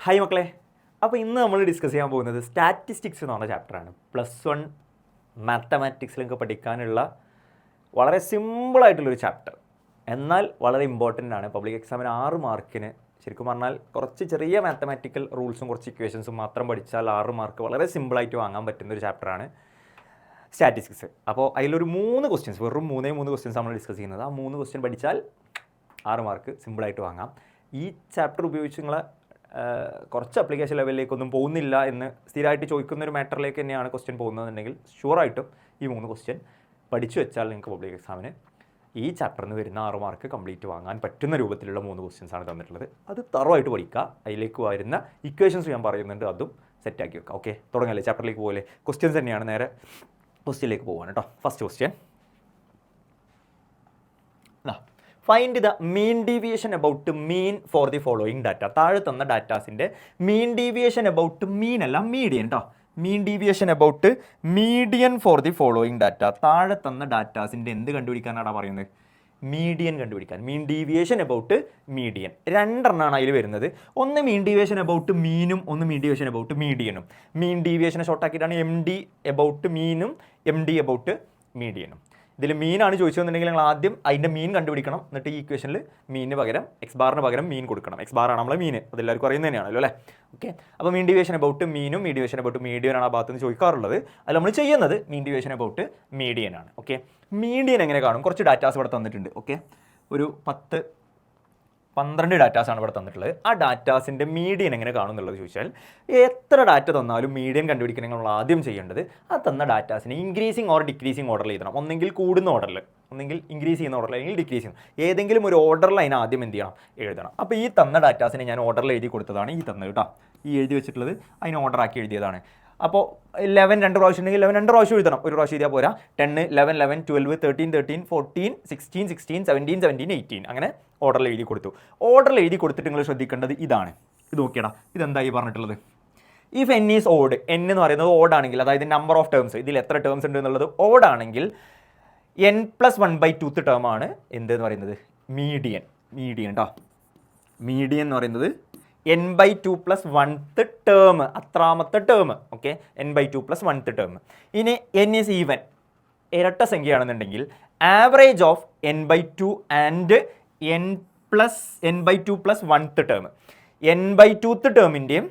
Hi മക്കളെ, അപ്പോൾ ഇന്ന് നമ്മൾ ഡിസ്കസ് ചെയ്യാൻ പോകുന്നത് സ്റ്റാറ്റിസ്റ്റിക്സ് എന്ന് പറഞ്ഞ ചാപ്റ്ററാണ്. +1 മാത്തമാറ്റിക്സിലൊക്കെ പഠിക്കാനുള്ള വളരെ സിമ്പിളായിട്ടുള്ളൊരു ചാപ്റ്റർ, എന്നാൽ വളരെ ഇമ്പോർട്ടൻ്റ് ആണ്. പബ്ലിക് എക്സാമിന് 6 മാർക്കിന് ശരിക്കും പറഞ്ഞാൽ കുറച്ച് ചെറിയ മാത്തമാറ്റിക്കൽ റൂൾസും കുറച്ച് ഇക്വേഷൻസും മാത്രം പഠിച്ചാൽ 6 മാർക്ക് വളരെ സിമ്പിളായിട്ട് വാങ്ങാൻ പറ്റുന്നൊരു ചാപ്റ്ററാണ് സ്റ്റാറ്റിസ്റ്റിക്സ്. അപ്പോൾ അതിലൊരു 3 ക്വസ്റ്റ്യൻസ്, വെറും 3 ക്വസ്റ്റ്യൻസ് നമ്മൾ ഡിസ്കസ് ചെയ്യുന്നത്. ആ 3 ക്വസ്റ്റ്യൻ പഠിച്ചാൽ 6 മാർക്ക് സിമ്പിളായിട്ട് വാങ്ങാം. ഈ ചാപ്റ്റർ ഉപയോഗിച്ച് നിങ്ങൾ കുറച്ച് അപ്ലിക്കേഷൻ ലെവലിലേക്കൊന്നും പോകുന്നില്ല എന്ന് സ്ഥിരമായിട്ട് ചോദിക്കുന്നൊരു മാറ്ററിലേക്ക് തന്നെയാണ് ക്വസ്റ്റ്യൻ പോകുന്നതെന്നുണ്ടെങ്കിൽ ഷുവറായിട്ടും ഈ 3 ക്വസ്റ്റ്യൻ പഠിച്ചു വെച്ചാൽ നിങ്ങൾക്ക് പബ്ലിക് എക്സാമിന് ഈ ചാപ്റ്ററിൽ നിന്ന് വരുന്ന 6 മാർക്ക് കംപ്ലീറ്റ് വാങ്ങാൻ പറ്റുന്ന രൂപത്തിലുള്ള 3 ക്വസ്റ്റ്യൻസ് ആണ് തന്നിട്ടുള്ളത്. അത് തറവായിട്ട് പഠിക്കുക. അതിലേക്ക് വരുന്ന ഇക്വേഷൻസ് ഞാൻ പറയുന്നുണ്ട്, അതും സെറ്റാക്കി വെക്കുക. ഓക്കെ, തുടങ്ങല്ലേ, ചാപ്റ്ററിലേക്ക് പോലെ ക്വസ്റ്റ്യൻസ് തന്നെയാണ്. നേരെ ക്വസ്റ്റ്യനിലേക്ക് പോകാൻ കേട്ടോ. First question, find the mean deviation about mean four the following data. താഴെ തന്ന ഡാറ്റാസിൻ്റെ മീൻ ഡീവിയേഷൻ അബൌട്ട് മീൻ അല്ല മീഡിയൻ കേട്ടോ. മീൻ deviation about median four the following data. താഴെ തന്ന ഡാറ്റാസിൻ്റെ എന്ത് കണ്ടുപിടിക്കാനാണ് പറയുന്നത്? മീഡിയൻ കണ്ടുപിടിക്കാൻ. മീൻ ഡീവിയേഷൻ അബൌട്ട് മീഡിയൻ 2 എണ്ണമാണ് അതിൽ വരുന്നത്. ഒന്ന് മീൻ ഡീവിയേഷൻ അബൌട്ട് മീനും, ഒന്ന് മീൻ ഡീവിയേഷൻ അബൌട്ട് മീഡിയനും. മീൻ ഡീവിയേഷനെ ഷോർട്ടാക്കിയിട്ടാണ് MD അബൌട്ട് മീനും MD അബൌട്ട് മീഡിയനും. ഇതിൽ മീനാണ് ചോദിച്ചതെന്നുണ്ടെങ്കിൽ നിങ്ങൾ ആദ്യം അതിൻ്റെ മീൻ കണ്ടുപിടിക്കണം. എന്നിട്ട് ഈ ഇക്വേഷനിൽ മീനിന് പകരം എക്സ് പകരം മീൻ കൊടുക്കണം. എക്സ് ബാറാണ് നമ്മളെ മീൻ, അതെല്ലാവർക്കും അറിയുന്നത് തന്നെയാണല്ലോ അല്ലേ. ഓക്കെ, അപ്പോൾ മീൻ ഡീവിയേഷൻ അബൌട്ട് മീനും മീൻ ഡീവിയേഷൻ അബൌട്ട് മീഡിയനാണ് ആ ഭാഗത്ത് നിന്ന് ചോദിക്കാറുള്ളത്. അതിൽ നമ്മൾ ചെയ്യുന്നത് മീൻ ഡീവിയേഷൻ അബൌട്ട് മീഡിയനാണ്. ഓക്കെ, മീഡിയൻ എങ്ങനെ കാണും? കുറച്ച് ഡാറ്റാസ് ഇവിടെ തന്നിട്ടുണ്ട്. ഓക്കെ, ഒരു 10-12 ഡാറ്റാസാണ് ഇവിടെ തന്നിട്ടുള്ളത്. ആ ഡാറ്റാസിൻ്റെ മീഡിയൻ എങ്ങനെ കാണും എന്നുള്ളത് ചോദിച്ചാൽ, എത്ര ഡാറ്റ തന്നാലും മീഡിയൻ കണ്ടുപിടിക്കണമെങ്കിൽ നമ്മൾ ആദ്യം ചെയ്യേണ്ടത് ആ തന്ന ഡാറ്റാസിനെ ഇൻക്രീസിങ് ഓർ ഡിക്രീസിങ് ഓർഡറിൽ എഴുതണം. ഒന്നെങ്കിൽ കൂടുന്ന ഓർഡറിൽ, ഒന്നെങ്കിൽ ഇൻക്രീസ് ചെയ്യുന്ന ഓർഡറിൽ, അല്ലെങ്കിൽ ഡിക്രീസ് ചെയ്യുന്ന ഏതെങ്കിലും ഒരു ഓർഡറിൽ അതിന് ആദ്യം എന്ത് ചെയ്യണം? എഴുതണം. അപ്പോൾ ഈ തന്ന ഡാറ്റാസിനെ ഞാൻ ഓർഡറിൽ എഴുതി കൊടുത്തതാണ് ഈ തന്നത് കേട്ടോ. ഈ എഴുതി വെച്ചിട്ടുള്ളത് അതിന് ഓർഡറാക്കി എഴുതിയതാണ്. അപ്പോൾ 11 2 പ്രാവശ്യം ഉണ്ടെങ്കിൽ 11 2 പ്രാവശ്യം എഴുതണം. ഒരു പ്രാവശ്യം എഴുതിയാൽ പോരാ. 10 11 11 12 13 13 14 16 16 17 17 18 അങ്ങനെ ഓർഡറിൽ എഴുതി കൊടുത്തു. ഓർഡറിൽ എഴുതി കൊടുത്തിട്ട് നിങ്ങൾ ശ്രദ്ധിക്കേണ്ടത് ഇതാണ്. ഇത് നോക്കിയടാ, ഇതെന്തായി പറഞ്ഞിട്ടുള്ളത്? If n is odd, n എന്ന് പറയുന്നത് ഓഡ് ആണെങ്കിൽ, അതായത് നമ്പർ ഓഫ് ടേംസ്, ഇതിൽ എത്ര ടേംസ് ഉണ്ട് എന്നുള്ളത് ഓഡ് ആണെങ്കിൽ n+1/2 ടേമാണ് എന്തെന്ന് പറയുന്നത്? മീഡിയൻ. മീഡിയൻ കേട്ടോ. മീഡിയൻ എന്ന് പറയുന്നത് n/2 + 1th ടേം, അത്രാമത്തെ term. Okay, n/2 + 1th term. ഇനി n ഈസ് ഈവൻ, ഇരട്ട സംഖ്യയാണെന്നുണ്ടെങ്കിൽ average of n/2 and n/2 + 1th ടേം. n/2th ടേമിൻ്റെയും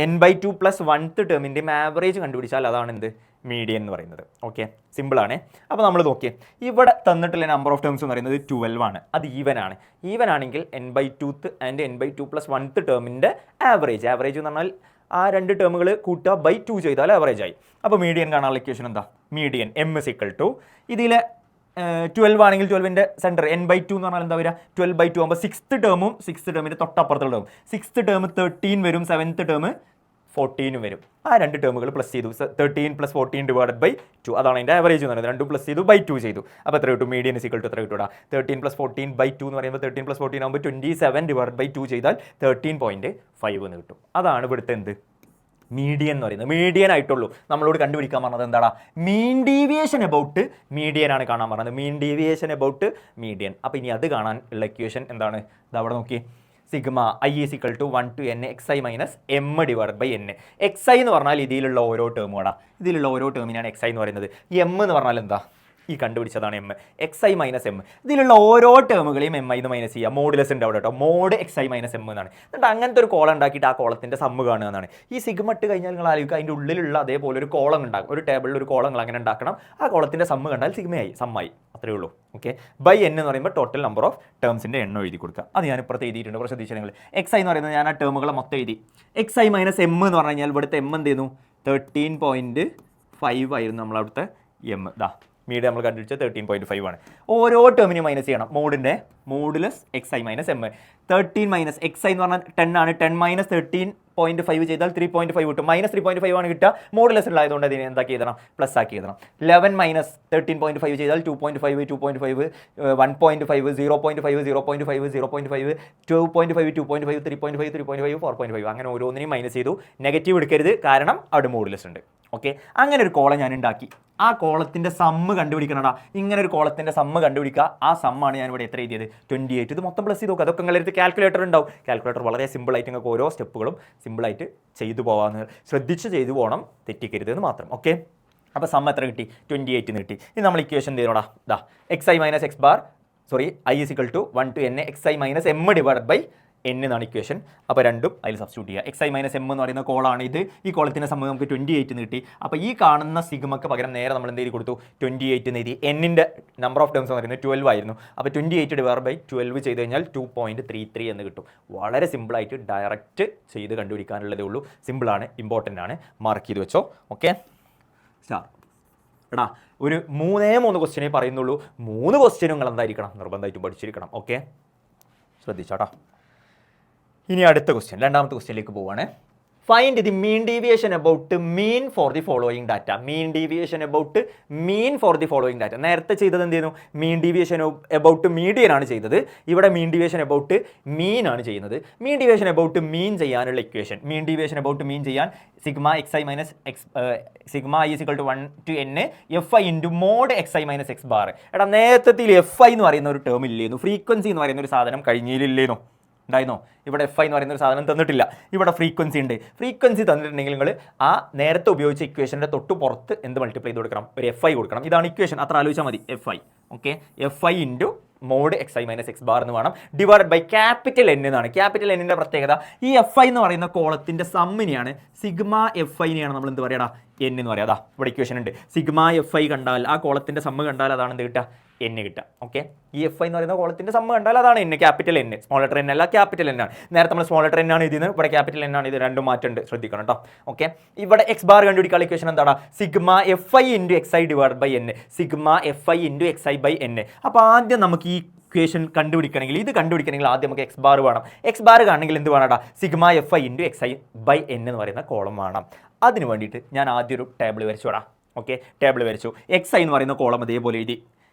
n/2 + 1th ടേമിൻ്റെയും ആവറേജ് കണ്ടുപിടിച്ചാൽ അതാണ് എന്ത്? മീഡിയൻ എന്ന് പറയുന്നത്. ഓക്കെ, സിമ്പിളാണ്. അപ്പോൾ നമ്മൾ നോക്കിയേ, ഇവിടെ തന്നിട്ടുള്ള നമ്പർ ഓഫ് ടേംസ് എന്ന് പറയുന്നത് 12 ആണ്. അത് ഈവൻ ആണ്. ഈവൻ ആണെങ്കിൽ n/2th and n/2 + 1th ടേമിൻ്റെ average എന്ന് പറഞ്ഞാൽ ആ 2 ടേമുകൾ കൂട്ടുക /2 ചെയ്താൽ ആവറേജ് ആയി. അപ്പോൾ മീഡിയൻ കാണാനുള്ള ഇക്വേഷൻ എന്താ? മീഡിയൻ m = ഇതിലെ 12 ആണെങ്കിൽ 12ൻ്റെ സെൻറ്റർ n/2 എന്ന് പറഞ്ഞാൽ എന്താ വരിക? 12/2 ആകുമ്പോൾ 6th ടേമും 6th ടേമിൻ്റെ തൊട്ടപ്പുറത്തുള്ള term 6th term 13 വരും, 7th ടേം 14 വരും. ആ 2 ടേമുകൾ പ്ലസ് ചെയ്തു. 13 + 14 / 2, അതാണ് അതിൻ്റെ ആവറേജ് എന്ന് പറയുന്നത്. 2 പ്ലസ് ചെയ്തു, /2 ചെയ്തു. അപ്പോൾ എത്ര കിട്ടും? മീഡിയൻ = എത്ര കിട്ടും? 13 + 14 /2 എന്ന് പറയുമ്പോൾ 13 + 14 ആകുമ്പോൾ 27 / 2 ചെയ്താൽ 13.5 എന്ന് കിട്ടും. അതാണ് ഇവിടുത്തെ എന്ത്? മീഡിയൻ എന്ന് പറയുന്നത്. മീഡിയൻ ആയിട്ടുള്ളൂ. നമ്മളോട് കണ്ടുപിടിക്കാൻ പറഞ്ഞത് എന്താടാ? മീൻ ഡീവിയേഷൻ അബൌട്ട് മീഡിയൻ ആണ് കാണാൻ പറഞ്ഞത്. മീൻ ഡീവിയേഷൻ അബൌട്ട് മീഡിയൻ. അപ്പോൾ ഇനി അത് കാണാൻ ഉള്ള ഇക്വേഷൻ എന്താണ്? ഇത് അവിടെ നോക്കി, sigma i = 1 to n xi - m/n. xi എന്ന് പറഞ്ഞാൽ ഇതിലുള്ള ഓരോ ടേമുകളാണ്. ഇതിലുള്ള ഓരോ ടേമിനാണ് xi എന്ന് പറയുന്നത്. m എന്ന് പറഞ്ഞാൽ എന്താ? ഈ കണ്ടുപിടിച്ചതാണ് m. xi - m. ഇതിലുള്ള ഓരോ ടേമുകളെയും mi എന്ന് മൈനസ് ചെയ്യുക. മോഡുലസ് ഉണ്ട് അവിടെ കേട്ടോ. മോഡ് xi - m എന്നാണ്. എന്നിട്ട് അങ്ങനത്തെ ഒരു കോളം ഉണ്ടാക്കിയിട്ട് ആ കോളത്തിൻ്റെ സമ്മ് കാണുക എന്നാണ്. ഈ സിഗ്മ ഇട്ട് കഴിഞ്ഞാൽ നിങ്ങൾ ആലോചിക്കുക, അതിൻ്റെ ഉള്ളിലുള്ള അതേപോലെ ഒരു കോളം ഉണ്ടാക്കും. ഒരു ടേബിളിൽ ഒരു കോളങ്ങൾ അങ്ങനെ ഉണ്ടാക്കണം. ആ കോളത്തിൻ്റെ സമ്മ് കണ്ടാൽ സിഗ്മയായി, സമ്മായി. അത്രയേ ഉള്ളൂ. ഓക്കെ, /n എന്ന് പറയുമ്പോൾ ടോട്ടൽ നമ്പർ ഓഫ് ടേംസിൻ്റെ എണ്ണം എഴുതി കൊടുക്കുക. അത് ഞാൻ ഇപ്പുറത്ത് എഴുതിയിട്ടുണ്ട്. കുറച്ച് ശ്രദ്ധിച്ചാൽ നിങ്ങൾ xi എന്ന് പറയുന്നത് ഞാൻ ആ ടേമുകളെ മൊത്തം എഴുതി. xi - m എന്ന് പറഞ്ഞു കഴിഞ്ഞാൽ ഇവിടുത്തെ m എന്ത് ചെയ്യുന്നു? 13.5 ആയിരുന്നു നമ്മളവിടുത്തെ m. മീഡിയ നമ്മൾ കണ്ടുപിടിച്ചത് 13.5 ആണ്. ഓരോ ടേമിനും മൈനസ് ചെയ്യണം. Modulus xi - m. 13 - xi എന്ന് പറഞ്ഞാൽ 10 ആണ്. 10 - 13.5 ചെയ്താൽ 3.5 കിട്ടും. -3.5 ആണ് കിട്ടുക. മോഡുലസ് ഉള്ളതുകൊണ്ട് അതിനെ എന്താക്കി എഴുതണം? പ്ലസ് ആക്കി എഴുതണം. 11 - 13.5 ചെയ്താൽ 2.5 2.5 1.5 0.5 0.5 0.5 2.5 2.5 3.5 3.5 4.5 അങ്ങനെ ഓരോന്നിനെയും മൈനസ് ചെയ്തു. നെഗറ്റീവ് എടുക്കരുത്, കാരണം അവിടെ മോഡുലസ് ഉണ്ട്. ഓക്കെ, അങ്ങനെ ഒരു കോളം ഞാൻ ഉണ്ടാക്കി. ആ കോളത്തിൻ്റെ സമ്മ് കണ്ടുപിടിക്കണടാ. ഇങ്ങനെ ഒരു കോളത്തിൻ്റെ സമ്മ് കണ്ടുപിടിക്കുക. ആ സമ്മാണ് ഞാൻ ഇവിടെ എത്ര എഴുതിയത് 28. ഇത് മൊത്തം പ്ലസ് ചെയ്ത് നോക്കുക. അതൊക്കെ നിങ്ങളടുത്ത് കാൽക്കുലേറ്റർ ഉണ്ടാവും. കാൽക്കുലേറ്റർ വളരെ സിമ്പിളായിട്ട് നിങ്ങൾക്ക് ഓരോ സ്റ്റെപ്പുകളും സിമ്പിളായിട്ട് ചെയ്തു പോകാമെന്ന് ശ്രദ്ധിച്ച് ചെയ്തു പോകണം, തെറ്റിക്കരുത് എന്ന് മാത്രം. ഓക്കെ, അപ്പോൾ സമ്മ് എത്ര കിട്ടി? 28 കിട്ടി. ഇനി നമ്മൾ ഇക്വേഷൻ ചെയ്തോടാ. ഇതാ xi minus x bar i = 1 to n xi minus M divided by n എന്നാണ് ഇക്വേഷൻ. അപ്പോൾ രണ്ടും അതിൽ സബ്സ്റ്റിറ്റ്യൂട്ട് ചെയ്യുക. xi മൈനസ് എം എന്ന് പറയുന്ന കോളാണ് ഇത്. ഈ കോളത്തിൻ്റെ സമ്മ് നമുക്ക് 28 കിട്ടി. അപ്പോൾ ഈ കാണുന്ന സിഗ്മക്ക് പകരം നേരെ നമ്മൾ എന്ത് ചെയ്ത് കൊടുത്തു? 28 എഴുതി. എന്നിൻ്റെ നമ്പർ ഓഫ് ടേംസ് എന്ന് പറയുന്നത് 12 ആയിരുന്നു. അപ്പോൾ 28 ഡിവൈഡ് ബൈ 12 ചെയ്ത് കഴിഞ്ഞാൽ 2.33 എന്ന് കിട്ടും. വളരെ സിമ്പിളായിട്ട് ഡയറക്റ്റ് ചെയ്ത് കണ്ടുപിടിക്കാനുള്ളതേ ഉള്ളൂ. സിമ്പിളാണ്, ഇമ്പോർട്ടൻ്റ് ആണ്, മാർക്ക് ചെയ്ത് വെച്ചോ. ഓക്കെ, എടാ ഒരു 3 ക്വസ്റ്റ്യനേ പറയുന്നുള്ളൂ. 3 ക്വസ്റ്റ്യനും നിങ്ങൾ എന്തായിരിക്കണം? നിർബന്ധമായിട്ടും പഠിച്ചിരിക്കണം. ഓക്കെ, ശ്രദ്ധിച്ചോട്ടോ. ഇനി അടുത്ത ക്വസ്റ്റ്യൻ, രണ്ടാമത്തെ ക്വസ്റ്റ്യനിലേക്ക് പോവുകയാണ്. Find the mean deviation about mean four the following data. Mean deviation about mean four the following data. നേരത്തെ ചെയ്തത് എന്ത് ചെയ്യുന്നു? മീൻ ഡീവിയേഷൻ അബൌട്ട് മീഡിയൻ ആണ് ചെയ്തത്. ഇവിടെ മീൻ ഡീവിയേഷൻ അബൌട്ട് മീൻ ആണ് ചെയ്യുന്നത്. മീൻ ഡീവിയേഷൻ അബൌട്ട് മീൻ ചെയ്യാനുള്ള ഇക്വേഷൻ, മീൻ ഡീവിയേഷൻ അബൌട്ട് മീൻ ചെയ്യാൻ sigma xi minus sigma i = 1 to n fi into mod xi minus x bar. എടാ നേരത്തെ fi എന്ന് പറയുന്ന ഒരു ടേം ഇല്ലേന്നു, ഫ്രീക്വൻസി എന്ന് പറയുന്ന ഒരു സാധനം കഴിഞ്ഞില്ലേന്നു, ഉണ്ടായിരുന്നോ? ഇവിടെ fi എന്ന് പറയുന്ന ഒരു സാധനം തന്നിട്ടില്ല. ഇവിടെ ഫ്രീക്വൻസി ഉണ്ട്. ഫ്രീക്വൻസി തന്നിട്ടുണ്ടെങ്കിൽ നിങ്ങൾ ആ നേരത്തെ ഉപയോഗിച്ച ഇക്വേഷൻ്റെ തൊട്ട് പുറത്ത് എന്ത് മൾട്ടിപ്ലൈ ചെയ്ത് കൊടുക്കണം? ഒരു fi കൊടുക്കണം. ഇതാണ് ഇക്വേഷൻ, അത്ര ആലോചിച്ചാൽ മതി. fi okay, fi into mod xi minus x bar എന്ന് വേണം, ഡിവൈഡ് ബൈ ക്യാപിറ്റൽ N എന്നാണ്. ക്യാപിറ്റൽ എന്നിൻ്റെ പ്രത്യേകത ഈ fi എന്ന് പറയുന്ന കോളത്തിൻ്റെ സമ്മിനെയാണ്, സിഗ്മ fi-നെയാണ് നമ്മൾ എന്ത് പറയടാ? n എന്ന് പറയാം. അതാ ഇവിടെ ഇക്വേഷൻ ഉണ്ട്. സിഗ്മ fi കണ്ടാൽ ആ കോളത്തിൻ്റെ സമ്മ് കണ്ടാൽ അതാണ് എന്ത് കിട്ടുക? n കിട്ടുക. ഓക്കെ, ഈ fi എന്ന് പറയുന്ന കോളത്തിൻ്റെ സമ്മ് കണ്ടാൽ അതാണ് n, capital N. Small letter n അല്ല, ക്യാപിറ്റൽ N ആണ്. നേരത്തെ നമ്മൾ സ്മോൾ ലെറ്റർ n ആണ് ഇതിന്, ഇവിടെ ക്യാപിറ്റൽ N ആണ്. ഇത് രണ്ടും മാറ്റുണ്ട്, ശ്രദ്ധിക്കണം കേട്ടോ. ഓക്കെ, ഇവിടെ എക്സ് ബാർ കണ്ടുപിടിക്കാനുള്ള ഇക്വേഷൻ എന്താണ്? Sigma fi into xi divide by n, sigma fi into xi by n. അപ്പോൾ ആദ്യം നമുക്ക് ഈ ഇക്വേഷൻ കണ്ടുപിടിക്കണമെങ്കിൽ, ഇത് കണ്ടുപിടിക്കണമെങ്കിൽ ആദ്യം നമുക്ക് എക്സ് ബാർ വേണം. എക്സ് ബാർ കാണണമെങ്കിൽ എന്ത് വേണടാ? Sigma fi into xi by n എന്ന് പറയുന്ന കോളം വേണം. അതിന് വേണ്ടിയിട്ട് ഞാൻ ആദ്യം ഒരു ടേബിൾ വരച്ചു വിടാം. ഓക്കെ, ടേബിൾ വരച്ചു. xi എന്ന് പറയുന്ന കോളം അതേപോലെ എഴുതി,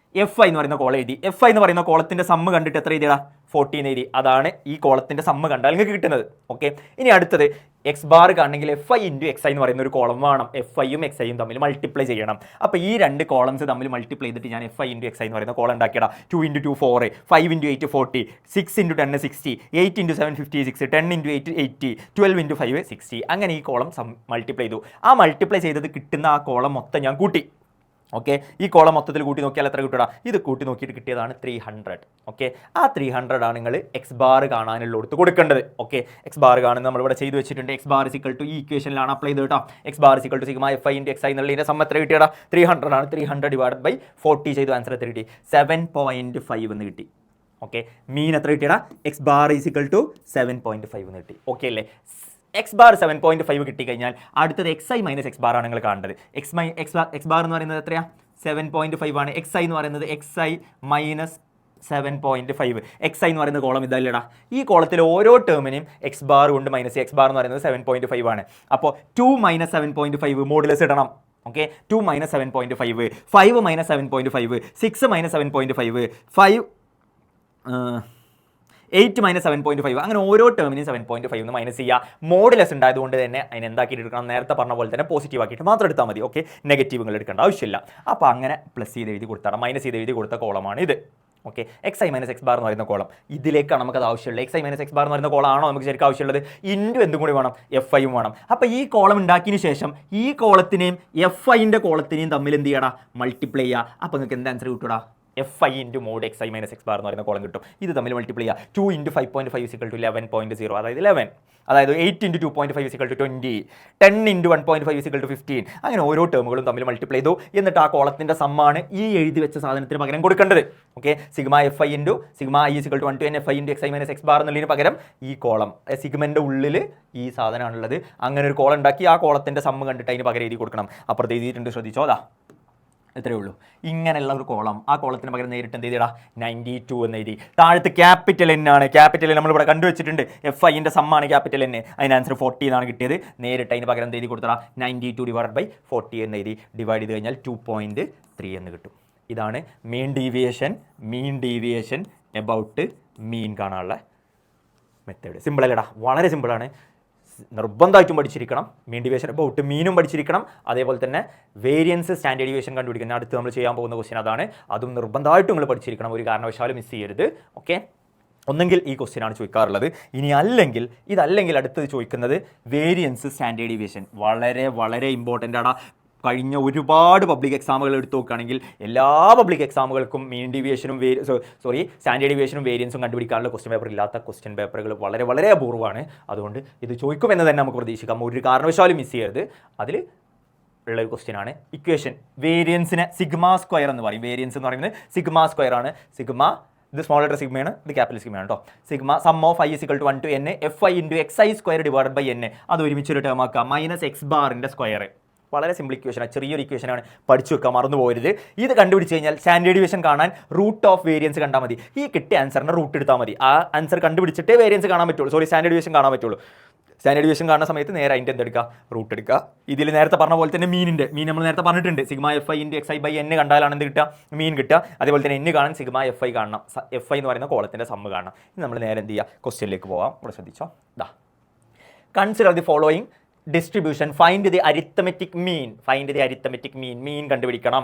fi എന്ന് പറയുന്ന കോളം എഴുതി. fi എന്ന് പറയുന്ന കോളത്തിൻ്റെ സമ്മ് കണ്ടിട്ട് എത്ര എഴുതിയടാ? 14 എഴുതി. അതാണ് ഈ കോളത്തിൻ്റെ സമ്മ് കണ്ടാൽ നിങ്ങൾക്ക് കിട്ടുന്നത്. ഓക്കെ, ഇനി അടുത്തത് എക്സ് ബാർ കാണണമെങ്കിൽ fi ഇൻറ്റു xi എന്ന് പറയുന്ന ഒരു കോളം വേണം. fi-യും xi-യും തമ്മിൽ മൾട്ടിപ്ലൈ ചെയ്യണം. അപ്പോൾ ഈ രണ്ട് കോളംസ് തമ്മിൽ മൾട്ടിപ്ലൈ ചെയ്തിട്ട് ഞാൻ fi ഇൻറ്റു xi എന്ന് പറയുന്ന കോളം ഉണ്ടാക്കിയടാ. 2 × 2 4, 5 × 8 40, 6 × 10 60, 8 × 7 56, 10 × 8 80, 12 × 5 60. അങ്ങനെ ഈ കോളം മൾട്ടിപ്ലൈ ചെയ്തു. ആ മൾട്ടിപ്ലൈ ചെയ്തത് കിട്ടുന്ന ആ കോളം മൊത്തം ഞാൻ കൂട്ടി. ഓക്കെ, ഈ കോളം മൊത്തത്തിൽ കൂട്ടി നോക്കിയാൽ എത്ര കിട്ടുക? ഇത് കൂട്ടി നോക്കിയിട്ട് കിട്ടിയതാണ് 300. ഓക്കെ, ആ 300 ആണ് നിങ്ങൾ എക്സ് ബാർ കാണാനുള്ളടത്ത് കൊടുക്കേണ്ടത്. ഓക്കെ, എക്സ് ബാർ കാണുന്നത് നമ്മളിവിടെ ചെയ്തു വെച്ചിട്ടുണ്ട്. എക്സ് ബാർ = ഈ ഇക്വേഷനിലാണ് അപ്ലൈ ചെയ്ത് കേട്ടോ. X bar = sigma fi into xi എന്നുള്ളതിൻ്റെ സമ്മ് എത്ര കിട്ടിയടാ? 300 ആണ്. 300 ഡിവൈഡ് ബൈ 40 ചെയ്തു ആൻസർ എത്ര കിട്ടി? 7.5 എന്ന് കിട്ടി. ഓക്കെ, മീൻ എത്ര കിട്ടിയടാ? എക്സ് ബാർ = 7.5 എന്ന് കിട്ടി. ഓക്കെ അല്ലേ? എക്സ് ബാർ 7.5 കിട്ടിക്കഴിഞ്ഞാൽ അടുത്തത് xi മൈനസ് എക്സ് ബാർ ആണ് നിങ്ങൾ കാണേണ്ടത്. എക്സ് ബാർ എന്ന് പറയുന്നത് എത്രയാണ്? 7.5 ആണ്. xi എന്ന് പറയുന്നത് xi മൈനസ് 7.5. xi എന്ന് പറയുന്ന കോളം ഇതല്ലടാ. ഈ കോളത്തിൽ ഓരോ ടേമിനെയും എക്സ് ബാർ കൊണ്ട് മൈനസ്, എക്സ് ബാർ എന്ന് പറയുന്നത് 7.5 ആണ്. അപ്പോൾ 2 - 7.5 മോഡുലസ് ഇടണം. ഓക്കെ, 2 - 7.5, 5 - 7.5, 6 - 7.5, 8 - 7.5, അങ്ങനെ ഓരോ ടേമിനും 7.5 എന്ന് മൈനസ് ചെയ്യുക. മോഡുലസ് ഉണ്ടായതുകൊണ്ട് തന്നെ അതിന് എന്താക്കിയിട്ട് എടുക്കണം? നേരത്തെ പറഞ്ഞ പോലെ തന്നെ പോസിറ്റീവ് ആക്കിയിട്ട് മാത്രം എടുത്താൽ മതി. ഓക്കെ, നെഗറ്റീവുകൾ എടുക്കേണ്ട ആവശ്യമില്ല. അപ്പോൾ അങ്ങനെ പ്ലസ് ചെയ്ത് എഴുതി കൊടുത്താണ്, മൈനസ് ചെയ്ത് എഴുതി കൊടുത്ത കോളമാണ് ഇത്. Okay, xi minus x bar എന്ന് പറയുന്ന കോളം ഇതിലേക്കാണ് നമുക്കത് ആവശ്യമുള്ളത്. xi മൈനസ് എക്സ് ബാർ എന്ന് പറയുന്ന കോളാണോ നമുക്ക് ശരിക്കും ആവശ്യമുള്ളത്? ഇൻറ്റു എന്തും കൂടി വേണം? fi-യും വേണം. അപ്പോൾ ഈ കോളം ഉണ്ടാക്കിയതിന് ശേഷം ഈ കോളത്തിനെയും fi-ൻ്റെ കോളത്തിനെയും തമ്മിൽ എന്ത് ചെയ്യടാ? മൾട്ടിപ്ലൈ ചെയ്യുക. അപ്പോൾ നിങ്ങൾക്ക് എന്ത് ആൻസർ കിട്ടൂടാ? fi into mod xi minus x bar എന്ന് പറയുന്ന കോളം കിട്ടും. ഇത് തമ്മിൽ മൾട്ടിപ്ലൈ ചെയ്യുക. 2 × 5.5 = 11.0, അതായത് 11. അതായത് 8 × 2.5 = 20, 10 × 1.5 = 15. അങ്ങനെ ഓരോ ടേമുകളും തമ്മിൽ മൾട്ടിപ്ലൈ ചെയ്തു. എന്നിട്ട് ആ കോളത്തിൻ്റെ സമ്മാണ് ഈ എഴുതി വെച്ച സാധനത്തിന് പകരം കൊടുക്കേണ്ടത്. Okay, sigma fi into sigma i = 1 to n fi into xi minus x bar എന്നുള്ളതിന് പകരം ഈ കോളം സിഗ്മൻ്റെ ഉള്ളിൽ ഈ സാധനമാണുള്ളത്. അങ്ങനെ ഒരു കോളം ഉണ്ടാക്കി ആ കോളത്തിൻ്റെ സമ്മ് കണ്ടിട്ട് അതിന് പകരം എഴുതി കൊടുക്കണം. അപ്പുറത്ത് എഴുതിയിട്ടുണ്ട്, ശ്രദ്ധിച്ചോ. അതാ എത്രയേ ഉള്ളൂ. ഇങ്ങനെയുള്ള ഒരു കോളം, ആ കോളത്തിന് പകരം നേരിട്ട് എന്ത് ചെയ്തിടാ? 92 എന്ന് എഴുതി. താഴത്ത് ക്യാപിറ്റൽ N ആണ്. ക്യാപിറ്റൽ N നമ്മളിവിടെ കണ്ടുവച്ചിട്ടുണ്ട്. fi-ൻ്റെ സമ്മാണ് ക്യാപിറ്റൽ N. അതിന് ആൻസർ 40 എന്നാണ് കിട്ടിയത്. നേരിട്ട് അതിന് പകരം എന്ത് എഴുതി കൊടുത്തടാ? 92 ഡിവൈഡ് ബൈ 40 എന്ന് എഴുതി. ഡിവൈഡ് ചെയ്ത് കഴിഞ്ഞാൽ 2.3 എന്ന് കിട്ടും. ഇതാണ് മീൻ ഡീവിയേഷൻ എബൌട്ട് മീൻ കാണാനുള്ള മെത്തേഡ്. സിമ്പിൾ അല്ലേടാ? വളരെ സിമ്പിളാണ്. നിർബന്ധമായിട്ടും പഠിച്ചിരിക്കണം. മീൻ ഡിവിഷൻ അബൌട്ട് മീനും പഠിച്ചിരിക്കണം. അതേപോലെ തന്നെ വേരിയൻസ് സ്റ്റാൻഡേർഡ് ഡീവിയേഷൻ കണ്ടുപിടിക്കുന്ന അടുത്ത് നമ്മൾ ചെയ്യാൻ പോകുന്ന ക്വസ്റ്റ്യൻ അതാണ്. അതും നിർബന്ധമായിട്ടും നിങ്ങൾ പഠിച്ചിരിക്കണം. ഒരു കാരണവശാലും മിസ് ചെയ്യരുത്. ഓക്കെ, ഒന്നെങ്കിൽ ഈ ക്വസ്റ്റ്യൻ ആണ് ചോദിക്കാറുള്ളത്. ഇനി ഇതല്ലെങ്കിൽ അടുത്തത് ചോദിക്കുന്നത് വേരിയൻസ് സ്റ്റാൻഡേർഡ് ഡീവിയേഷൻ. വളരെ വളരെ ഇമ്പോർട്ടൻ്റ് ആണ്. കഴിഞ്ഞ ഒരുപാട് പബ്ലിക് എക്സാമുകൾ എടുത്ത് നോക്കുകയാണെങ്കിൽ എല്ലാ പബ്ലിക് എക്സാമുകൾക്കും മീൻ ഡിവിയേഷനും സ്റ്റാൻഡേർഡ് ഡീവിയേഷനും വേരിയൻസും കണ്ടുപിടിക്കാനുള്ള ക്വസ്റ്റ്യൻ പേപ്പർ ഇല്ലാത്ത ക്വസ്റ്റ്യൻ പേപ്പറുകൾ വളരെ വളരെ അപൂർവമാണ്. അതുകൊണ്ട് ഇത് ചോദിക്കുമെന്ന് തന്നെ നമുക്ക് പ്രതീക്ഷിക്കാം. ഒരു കാരണവശാലും മിസ് ചെയ്യരുത്. അതിൽ ഉള്ളൊരു ക്വസ്റ്റ്യൻ ആണ് ഇക്വേഷൻ. വേരിയൻസിനെ സിഗ്മ സ്ക്വയർ എന്ന് പറയും. വേരിയൻസ് എന്ന് പറയുന്നത് സിഗ്മ സ്ക്വയർ ആണ്. സിഗ്മ ഇത് സ്മോൾ ലെറ്റർ സിഗ്മയാണ്, ഇത് ക്യാപിറ്റൽ സിഗ്മയാണ് കേട്ടോ. Sigma sum of i = 1 to n fi × xi² divided by n. അത് ഒരുമിച്ചൊരു ടേം ആക്കുക. -x⁻ square. വളരെ സിമ്പിൾ ഇക്വേഷനാണ്, ചെറിയൊരു ഇക്വേഷനാണ്, പഠിച്ചു വെക്കുക, മറന്നു പോകരുത്. ഇത് കണ്ടുപിടിച്ച് കഴിഞ്ഞാൽ സ്റ്റാൻഡേർഡ് ഡീവിയേഷൻ കാണാൻ റൂട്ട് ഓഫ് വേരിയൻസ് കണ്ടാൽ മതി. ഈ കിട്ടിയ ആൻസറിന് റൂട്ട് എടുത്താൽ മതി. ആ ആൻസർ കണ്ടുപിടിച്ചിട്ടേ വേരിയൻസ് കാണാൻ പറ്റുള്ളൂ, സ്റ്റാൻഡേർഡ് ഡീവിയേഷൻ കാണാൻ പറ്റുള്ളൂ. സ്റ്റാൻഡേർഡ് ഡീവിയേഷൻ കാണുന്ന സമയത്ത് നേരെ അതിൻ്റെ എന്തെടുക്കുക, റൂട്ട് എടുക്കുക. ഇതിൽ നേരത്തെ പറഞ്ഞ പോലെ തന്നെ മീൻ നമ്മൾ നേരത്തെ പറഞ്ഞിട്ടുണ്ട്. സിഗ്മ fi × xi/n കണ്ടാലാണ് എന്ത് കിട്ടുക, മീൻ കിട്ടുക. അതേപോലെ തന്നെ n കാണാൻ സിഗ്മ fi കാണണം. fi എന്ന് പറയുന്ന കോളത്തിൻ്റെ സമ്മ് കാണണം. ഇത് നമ്മൾ നേരെ എന്ത് ചെയ്യുക, ക്വസ്റ്റ്യനിലേക്ക് പോകാം. ഇവിടെ ശ്രദ്ധിച്ചോ. Consider the following distribution, find the arithmetic mean, mean കണ്ടുപിടിക്കണം,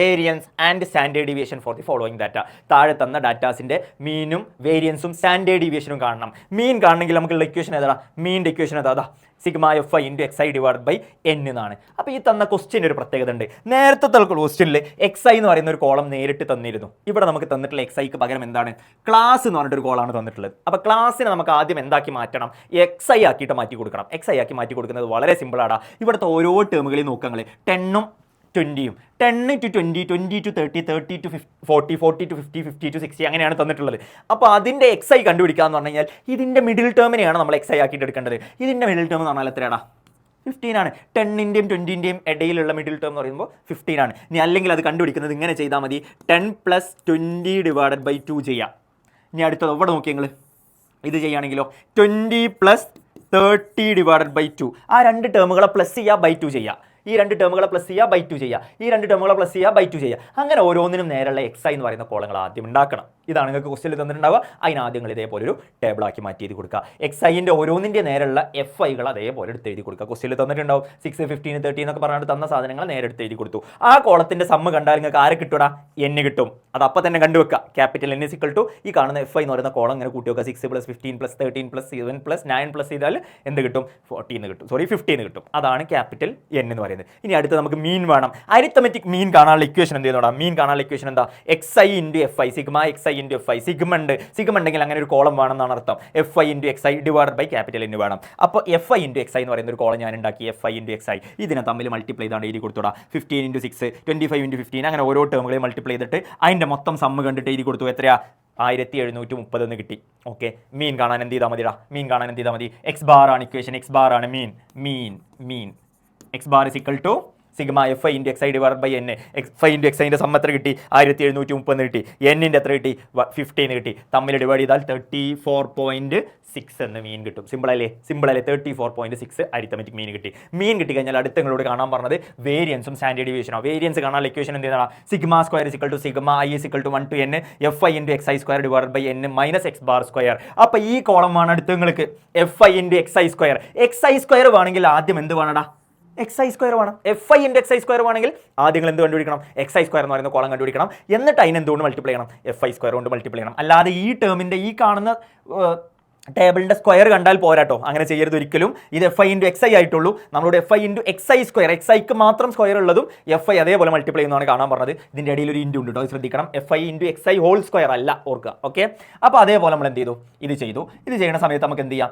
variance and standard deviation for the following data. താഴെ തന്ന ഡാറ്റാസിൻ്റെ മീനും വേരിയൻസും സ്റ്റാൻഡേർഡ് ഡീവിയേഷനും കാണണം. മീൻ കാണണമെങ്കിൽ നമുക്കുള്ള ഇക്വേഷൻ ഏതാ, മീൻ്റെ ഇക്വേഷൻ ഏതാ, sigma fi × xi divided by n എന്നാണ്. അപ്പോൾ ഈ തന്ന ക്വസ്റ്റ്യന് ഒരു പ്രത്യേകത ഉണ്ട്. നേരത്തെ ക്വസ്റ്റ്യനിൽ xi എന്ന് പറയുന്ന ഒരു കോളം നേരിട്ട് തന്നിരുന്നു. ഇവിടെ നമുക്ക് തന്നിട്ടുള്ള xiക്ക് പകരം എന്താണ്, ക്ലാസ് എന്ന് പറഞ്ഞിട്ടൊരു കോളാണ് തന്നിട്ടുള്ളത്. അപ്പോൾ ക്ലാസ്സിനെ നമുക്ക് ആദ്യം എന്താക്കി മാറ്റണം, xi ആക്കിയിട്ട് മാറ്റി കൊടുക്കണം. xi ആക്കി മാറ്റി കൊടുക്കുന്നത് വളരെ സിമ്പിളാണ്. ഇവിടുത്തെ ഓരോ ടേമുകളെയും നോക്കുക. 10ഉം 20ഉം 10 to 20, 20 to 30, 30 to 40, 40 to 50, 50 to 60 അങ്ങനെയാണ് തന്നിട്ടുള്ളത്. അപ്പോൾ അതിൻ്റെ xi കണ്ടുപിടിക്കുക എന്ന് പറഞ്ഞു കഴിഞ്ഞാൽ ഇതിൻ്റെ മിഡിൽ ടേമിനെയാണ് നമ്മൾ xi ആക്കിയിട്ട് എടുക്കേണ്ടത്. ഇതിൻ്റെ മിഡിൽ ടേം എന്ന് പറഞ്ഞാൽ എത്രയാണ്, 15 ആണ്. 10ൻ്റെയും 20ൻ്റെയും ഇടയിലുള്ള മിഡിൽ ടേം എന്ന് പറയുമ്പോൾ 15 ആണ്. ഇനി അല്ലെങ്കിൽ അത് കണ്ടുപിടിക്കുന്നത് ഇങ്ങനെ ചെയ്താൽ മതി, 10 + 20 ഡിവൈഡഡ് ബൈ 2 ചെയ്യാം. ഇനി അടുത്തത് ഇവിടെ നോക്കി നിങ്ങൾ ഇത് ചെയ്യുകയാണെങ്കിലോ 20 + 30 ഡിവൈഡഡ് ബൈ 2. ആ രണ്ട് ടേമുകളെ പ്ലസ് ചെയ്യുക, ബൈ 2 ചെയ്യുക. ഈ രണ്ട് ടേമുകളെ പ്ലസ് ചെയ്യുക, ബൈ 2 ചെയ്യുക. ഈ രണ്ട് ടേമുകളെ പ്ലസ് ചെയ്യുക, ബൈ 2 ചെയ്യുക. അങ്ങനെ ഓരോന്നിനും നേരെയുള്ള xi എന്ന് പറയുന്ന കോളങ്ങൾ ആദ്യം ഉണ്ടാക്കണം. ഇതാണ് നിങ്ങൾക്ക് ക്വസ്റ്റ്യനിൽ തന്നിട്ടുണ്ടാവുക. അതിനാദ്യങ്ങൾ ഇതേപോലെ ഒരു ടേബിളാക്കി മാറ്റി എഴുതി കൊടുക്കുക. xiൻ്റെ ഓരോന്നിൻ്റെ നേരെയുള്ള fiകൾ അതേപോലെ എടുത്ത് എഴുതി കൊടുക്കുക. ക്വസ്റ്റ്യനിൽ തന്നിട്ടുണ്ടാവും 6, 15, 30 എന്നൊക്കെ പറഞ്ഞിട്ട് തന്ന സാധനങ്ങൾ നേരെ എടുത്ത് എഴുതി കൊടുത്തു. ആ കോളത്തിൻ്റെ സമ്മ് കണ്ടാൽ നിങ്ങൾക്ക് ആരെ കിട്ടൂടാ, n കിട്ടും. അത് അപ്പം തന്നെ കണ്ടുവെക്കുക. ക്യാപിറ്റൽ N = ഈ കാണുന്ന fi എന്ന് പറയുന്ന കോളം ഇങ്ങനെ കൂട്ടി വെക്കുക. 6 + 15 + 13 + 7 + 9 പ്ലസ് ചെയ്താൽ എന്ത് കിട്ടും, 15 കിട്ടും. അതാണ് ക്യാപിറ്റൽ N എന്ന് പറയുന്നത്. ഇനി അടുത്ത് നമുക്ക് മീൻ വേണം. അരിത്തമെറ്റിക് മീൻ കാണാനുള്ള ഇക്വേഷൻ എന്ത് ചെയ്യുന്നോടാ, മീൻ കാണാനുള്ള ഇക്വേഷൻ എന്താ, xi × fi, sigma xi × fi. Sigma ഉണ്ടെങ്കിൽ അങ്ങനെ ഒരു കോളം വേണമെന്നാണ് അർത്ഥം. fi × xi divided by capital N വേണം. അപ്പോൾ fi × xi എന്ന് പറയുന്ന ഒരു കോളം ഞാൻ ഉണ്ടാക്കി. fi × xi ഇതിനെ തമ്മിൽ മൾട്ടിപ്ലൈ ചെയ്താണ് എഴുതി കൊടുത്തോടാ. 15 × 6, 25 × 15 അങ്ങനെ ഓരോ ടേമുകളെയും മൾട്ടിപ്ലൈ ചെയ്തിട്ട് അതിൻ്റെ മൊത്തം സമ്മ് കണ്ടിട്ട് എഴുതി കൊടുത്തു. എത്രയാ, 1730 എന്ന് കിട്ടി. ഓക്കെ, മീൻ കാണാൻ എന്ത് ചെയ്താൽ മതിടാ, x ബാർ ആണ് ഇക്വേഷൻ, x ബാർ ആണ് mean. x bar = sigma fi × xi divided by n. fi × xi സമ്മ എത്ര കിട്ടി, 1730 കിട്ടി. n എത്ര കിട്ടി, 15 കിട്ടി. തമ്മിൽ ഡിവൈഡ് ചെയ്താൽ 34.6 എന്ന് മീൻ കിട്ടും. സിമ്പിൾ അല്ലേ 34.6 അരിത്തമെറ്റിക് മീൻ കിട്ടി. മീൻ കിട്ടി കഴിഞ്ഞാൽ അടുത്ത നിങ്ങളോട് കാണാൻ പറഞ്ഞത് വേരിയൻസും സ്റ്റാൻഡേർഡ് ഡീവിയേഷനോ. വേരിയൻസ് കാണാനുള്ള ഇക്വേഷൻ എന്ത് ചെയ്യണം, sigma square = sigma i = 1 to n fi × xi² divided by n - x bar square. അപ്പോൾ ഈ കോളം ആണ് അടുത്ത് നിങ്ങൾക്ക് fi × xi². വേണമെങ്കിൽ ആദ്യം എന്ത് വേണടാ, xi² വേണം. fi × xi² വേണമെങ്കിൽ ആദ്യം നിങ്ങൾ എന്ത് കണ്ടുപിടിക്കണം, xi² എന്ന് പറയുന്ന കോളം കണ്ടുപിടിക്കണം. എന്നിട്ട് അതിനെ എന്തുകൊണ്ട് മൾട്ടിപ്ലൈ ചെയ്യണം, fi² കൊണ്ട് മൾട്ടിപ്ലൈ ചെയ്യണം. അല്ലാതെ ഈ ടേമിൻ്റെ ഈ കാണുന്ന ടേബിളിൻ്റെ സ്ക്വയർ കണ്ടാൽ പോരാട്ടോ, അങ്ങനെ ചെയ്യരുത് ഒരിക്കലും. ഇത് fi × xi ആയിട്ടുള്ളൂ. നമ്മളോട് fi × xi², xiക്ക് മാത്രം സ്ക്വയർ ഉള്ളതും fi അതേപോലെ മൾട്ടിപ്ലൈ ചെയ്യുന്നതാണ് കാണാൻ പറഞ്ഞത്. ഇതിൻ്റെ ഇടയിൽ ഒരു ഇൻറ്റു ഉണ്ട് കേട്ടോ, ശ്രദ്ധിക്കണം. fi × xi ഹോൾ സ്ക്വയർ അല്ല, ഓർക്കുക. ഓക്കെ, അപ്പോൾ അതേപോലെ നമ്മൾ എന്ത് ചെയ്തു, ഇത് ചെയ്യുന്ന സമയത്ത് നമുക്ക് എന്ത് ചെയ്യാം,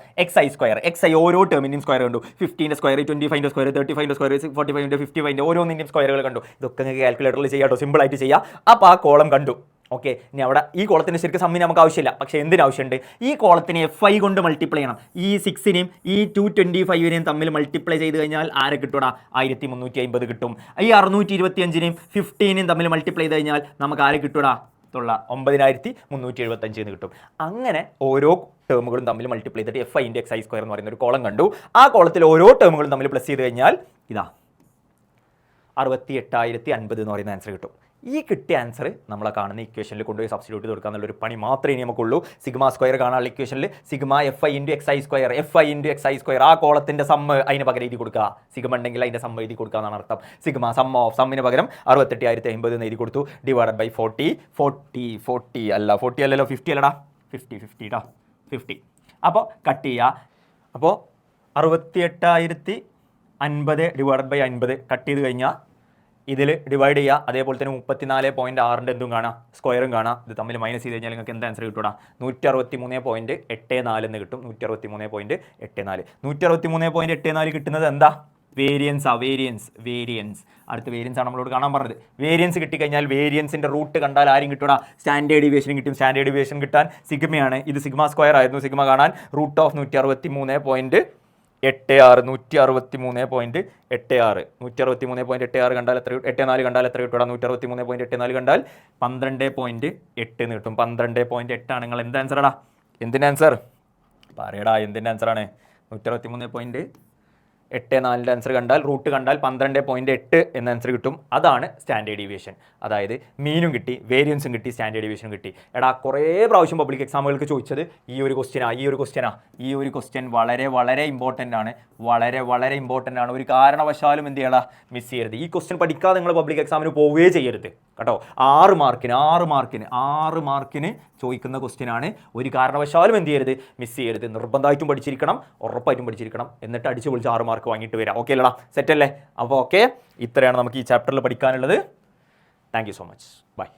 xi ഓരോ ടേമിൻ്റെയും സ്ക്വയർ കണ്ടു. 15ൻ്റെ സ്ക്വയർ, 25ൻ്റെ സ്ക്വയർ, 35ൻ്റെ സ്ക്വയർ, 45ൻ്റെ 55ൻ്റെ ഓരോന്നിൻ്റെയും സ്ക്വയറുകൾ കണ്ടു. ഇതൊക്കെ നിങ്ങൾക്ക് കാൽക്കുലേറ്ററിൽ ചെയ്യാം കേട്ടോ, സിമ്പിളായിട്ട് ചെയ്യാം. അപ്പോൾ ആ കോളം കണ്ടു. ഓക്കെ, ഇനി അവിടെ ഈ കോളത്തിന് ശരിക്കും സമ്മിന് നമുക്ക് ആവശ്യമില്ല, പക്ഷേ എന്തിനാവശ്യമുണ്ട്, ഈ കോളത്തിന് fi കൊണ്ട് മൾട്ടിപ്ലൈ ചെയ്യണം. ഈ 6നെയും ഈ 225നെയും തമ്മിൽ മൾട്ടിപ്ലൈ ചെയ്ത് കഴിഞ്ഞാൽ ആരെ കിട്ടൂടാ, 1350 കിട്ടും. ഈ 625നെയും 15നെയും തമ്മിൽ മൾട്ടിപ്ലൈ ചെയ്ത് കഴിഞ്ഞാൽ നമുക്ക് ആരെ കിട്ടൂടാ, 9375 എന്ന് കിട്ടും. അങ്ങനെ ഓരോ ടേമുകളും തമ്മിൽ മൾട്ടിപ്ലൈ ചെയ്തിട്ട് fi × xi² എന്ന് പറയുന്ന ഒരു കോളം കണ്ടു. ആ കോളത്തിൽ ഓരോ ടേമുകളും തമ്മിൽ പ്ലസ് ചെയ്ത് കഴിഞ്ഞാൽ ഇതാ 68,050 എന്ന് പറയുന്ന ആൻസർ കിട്ടും. ഈ കിട്ടിയ ആൻസർ നമ്മളെ കാണുന്ന ഇക്വേഷനിൽ കൊണ്ടുപോയി സബ്സ്റ്റിറ്റ്യൂട്ട് കൊടുക്കുക എന്നുള്ളൊരു പണി മാത്രമേ ഇനി നമുക്കുള്ളൂ. സിഗ്മ സ്ക്വയർ കാണാനുള്ള ഇക്വേഷനിൽ sigma F I into X I square, F I into X I square, ആ കോളത്തിൻ്റെ സമ്മ് അതിന് പകരം എഴുതി കൊടുക്കുക. സിഗ്മ ഉണ്ടെങ്കിൽ അതിൻ്റെ സമ്മ് എഴുതി കൊടുക്കുക എന്നാണ് അർത്ഥം. സിഗ്മ സം ഓഫ് സമ്മിന് പകരം 68,050 എന്ന് എഴുതി കൊടുത്തു. ഡിവൈഡഡ് ബൈ 40 അല്ലല്ലോ 50 അല്ലടാ 50 കേട്ടോ 50. അപ്പോൾ കട്ട് ചെയ്യുക. അപ്പോൾ 68,050 ഡിവൈഡഡ് ബൈ 50 കട്ട് ചെയ്ത് കഴിഞ്ഞാൽ ഇതിൽ ഡിവൈഡ് ചെയ്യുക. അതേപോലെ തന്നെ 34.6 എന്തും കാണാം, സ്ക്വയറും കാണാം. ഇത് തമ്മിൽ മൈനസ് ചെയ്ത് കഴിഞ്ഞാൽ നിങ്ങൾക്ക് എന്താ ആൻസർ കിട്ടൂടാ? 163.84 എന്ന് കിട്ടും. 163.84 163.84 കിട്ടുന്നത് എന്താ? വേരിയൻസ്. അടുത്ത വേരിയൻസ് ആണ് നമ്മളോട് കാണാൻ പറഞ്ഞത്. വേരിയൻസ് കിട്ടിക്കഴിഞ്ഞാൽ വേരിയൻസിൻ്റെ റൂട്ട് കണ്ടാൽ ആരും കിട്ടൂടാ? സ്റ്റാൻഡേർഡ് ഡീവിയേഷൻ കിട്ടും. സ്റ്റാൻഡേർഡ് ഡീവിയേഷൻ കിട്ടാൻ സിഗ്മയാണ്. ഇത് സിഗ്മ സ്ക്വയർ ആയിരുന്നു. സിഗ്മ കാണാൻ റൂട്ട് ഓഫ് 163.86 കണ്ടാൽ എത്ര? 84 കണ്ടാൽ എത്ര കിട്ടും? 163.84 കണ്ടാൽ 12.8 എന്ന് കിട്ടും. 12.8 ആണ് നിങ്ങൾ എന്ത് ആൻസറാടാ? എന്തിൻ്റെ ആൻസർ പറയടാ? എന്തിൻ്റെ ആൻസറാണ്? 163.84 ആൻസർ കണ്ടാൽ റൂട്ട് കണ്ടാൽ 12.8 എന്ന ആൻസർ കിട്ടും. അതാണ് സ്റ്റാൻഡേർഡ് ഡീവിയേഷൻ. അതായത് മീനും കിട്ടി, വേരിയൻസും കിട്ടി, സ്റ്റാൻഡേർഡ് ഡീവിയേഷനും കിട്ടി. എടാ കുറേ പ്രാവശ്യം പബ്ലിക് എക്സാമുകൾക്ക് ചോദിച്ചത് ഈ ഒരു ക്വസ്റ്റ്യൻ വളരെ ഇമ്പോർട്ടൻ്റ് ആണ്. വളരെ ഇമ്പോർട്ടൻ്റ് ആണ്. ഒരു കാരണവശാലും എന്ത് ചെയ്യണം? മിസ് ചെയ്യരുത്. ഈ ക്വസ്റ്റ്യൻ പഠിക്കാതെ നിങ്ങൾ പബ്ലിക് എക്സാമിന് പോവുകയേ ചെയ്യരുത് കേട്ടോ. 6 മാർക്കിന് ചോദിക്കുന്ന ക്വസ്റ്റ്യൻ ആണ്. ഒരു കാരണവശാലും എന്ത് ചെയ്യരുത്? മിസ് ചെയ്യരുത്. നിർബന്ധമായിട്ടും പഠിച്ചിരിക്കണം, ഉറപ്പായിട്ടും പഠിച്ചിരിക്കണം. എന്നിട്ട് അടിച്ച് പൊളിച്ച് 6 മാർക്ക് വാങ്ങിയിട്ട് വരാം. ഓക്കെ അല്ലടാ? സെറ്റല്ലേ? അപ്പോൾ ഓക്കെ, ഇത്രയാണ് നമുക്ക് ഈ ചാപ്റ്ററിൽ പഠിക്കാനുള്ളത്. Thank you so much. By.